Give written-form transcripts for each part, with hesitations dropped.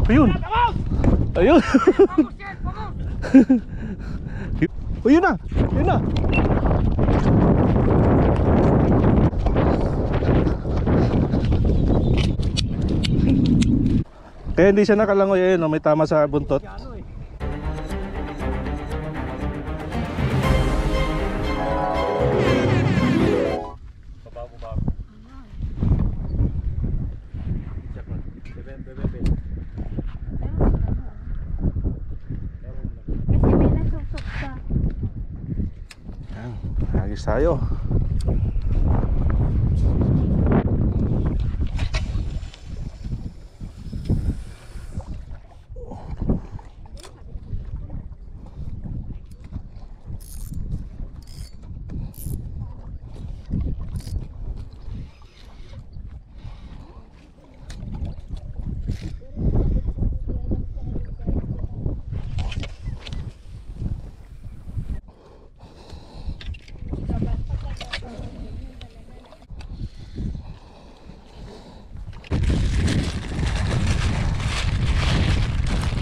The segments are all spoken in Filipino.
Ayun. Ayun. Ayun na. Ayun na. Kaya hindi siya nakalangoy. Ayun, may tama sa buntot. Agis tayo.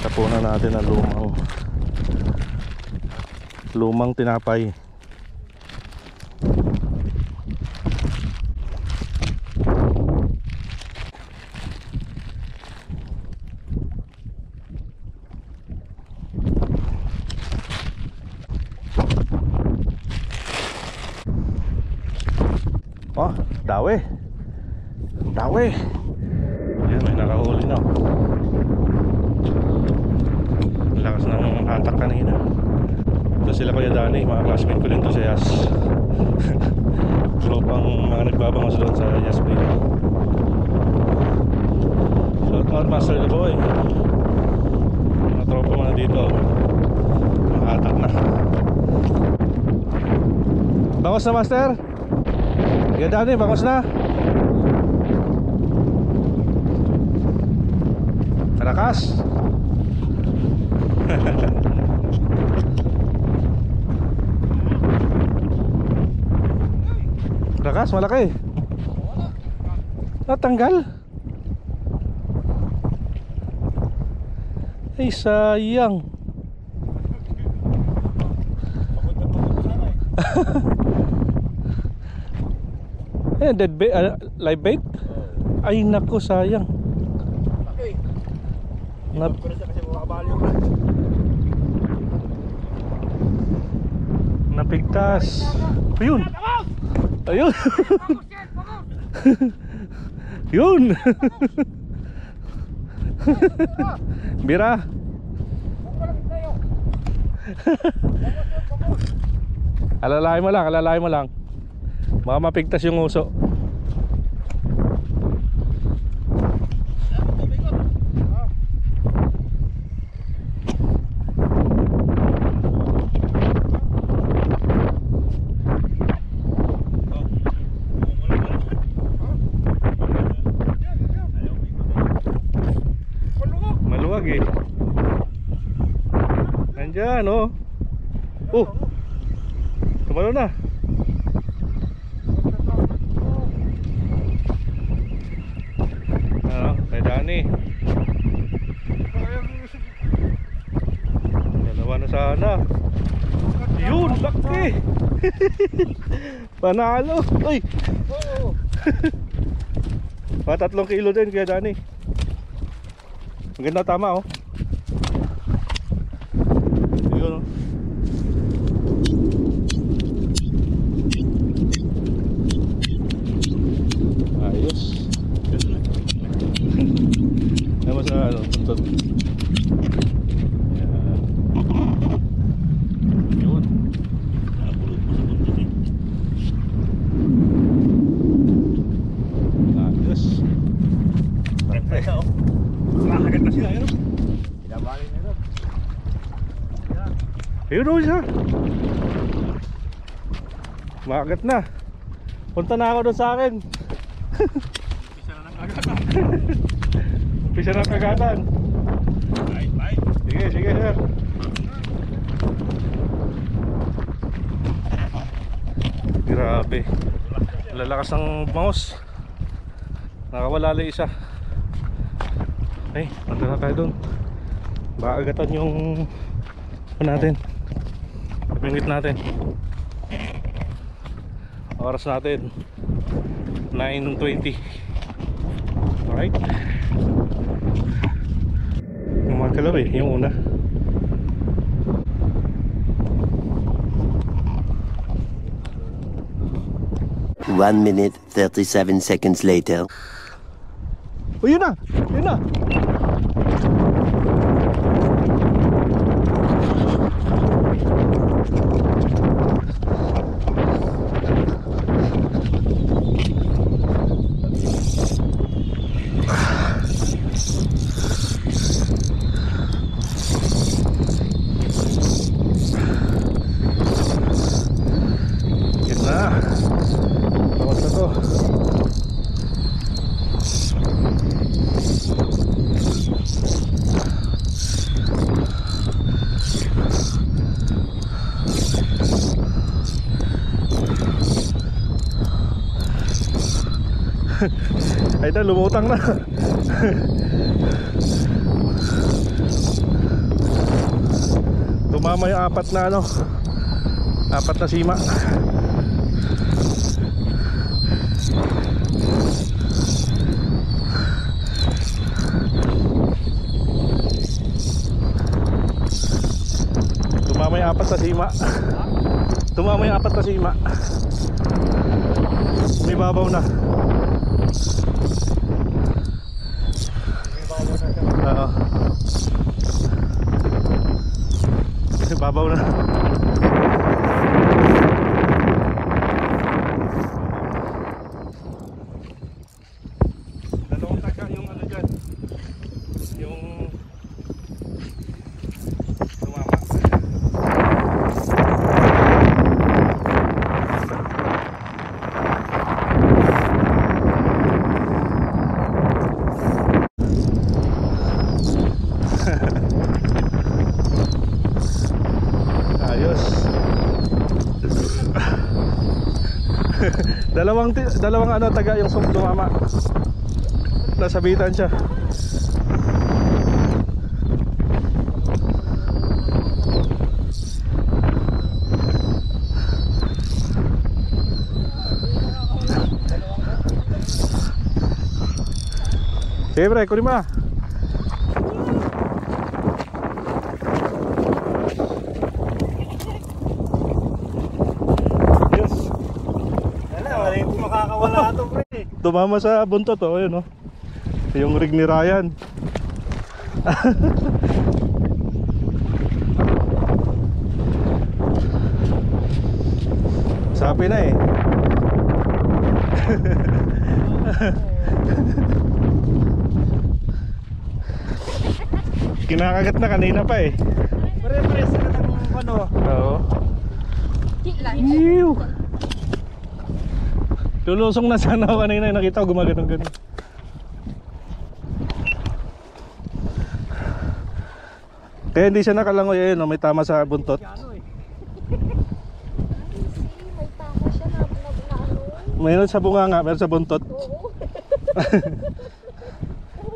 Tapunan natin ang lumang tinapay. Oh, dawi. Dawi. Yan, may nakahuli na. Lakas ng hatak kanina. Ito sila Kuya Danny, mga classmate ko rin to sa Yas. Tropang mga nagbabangos doon sa Yas Bay. Shout out Master the Boy. Mga tropa mga dito, mga hatak na. Bangos na Master? Kuya Danny, bangos na? Karakas. Rakas, malaki. Natanggal. Ay, sayang. Dead bait, live bait. Ay, naku, sayang. Napigtas. Ayun. Ayun. Yun. Bira. Alalahin mo lang. Baka mapigtas yung uso. Nandyan oh. Tumalo na. Ano, kay Danny. Dalawa na sana. Yun, laki. Panalo. Uy. Mga 3 kilo din kay Danny. Maganda tama oh. Yun oh. Ayos. Naman sa ano, tuntod. Yun. Ayos. Presa oh. Nakagat na sila yun. Pinabali na yun. Ayun o siya. Makagat na. Punta na ako doon sa akin. Pisa na ng kagatan. Pisa na ng kagatan. Bye. Sige sir. Grabe. Lalakas ng mouse. Nakawala lang isa. Ay, punta na tayo dun. Baka agatan yung natin, pingit natin. Oras natin 9:20. Alright, yung mga kalaw yung una. One minute, 37 seconds later. Oh, yun na! Yun na! Yun na! Tawag na to. Ay na, lumutang na. Tumama yung apat na ano, apat na sima. Tumama yung apat na sima. Tumama yung apat na sima. May babaw na. Oo. Babaw na. Dalawang taga yung ano dyan, yung tumama. Ayos. dalawang ano taga yung tumama. Nasabitan siya. Siyempre, kunin mo. Makakawala ito, pre. Tumama sa buntot, oh, yun, oh. Yung rig ni Ryan. Sabi na eh. Kinakagat na kanina pa eh. Pare-pares na ng ano. Oo. Ew. Lulusong na sana ako kanina, nakita ko gumaganong ganun. Kaya hindi siya nakalangoy, ayun, may tama sa buntot. May tama siya na ano. Mayroon sa bunganga, mayroon sa buntot. Oo.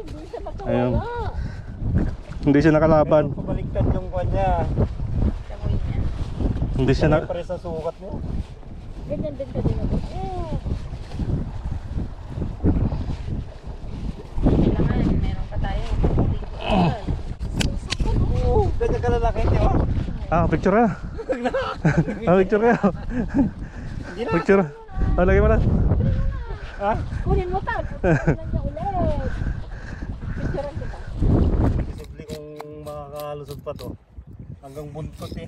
Hindi siya nakawala. Ayun. Hindi siya nakalaban. Pabaliktad yung kwan niya. Hindi siya na... Pare sa sukat niya. Ganyan din ka din ako. Kailangan, meron pa tayo. Oo, ganyan ka lalaki niya. Picture na. Picture ka. Picture. Lagay mo na. Ha? Kunin mo ta. Kunin niya ulit. Picturean kita. Posible kung makakalusot pa to. Hanggang buntot eh.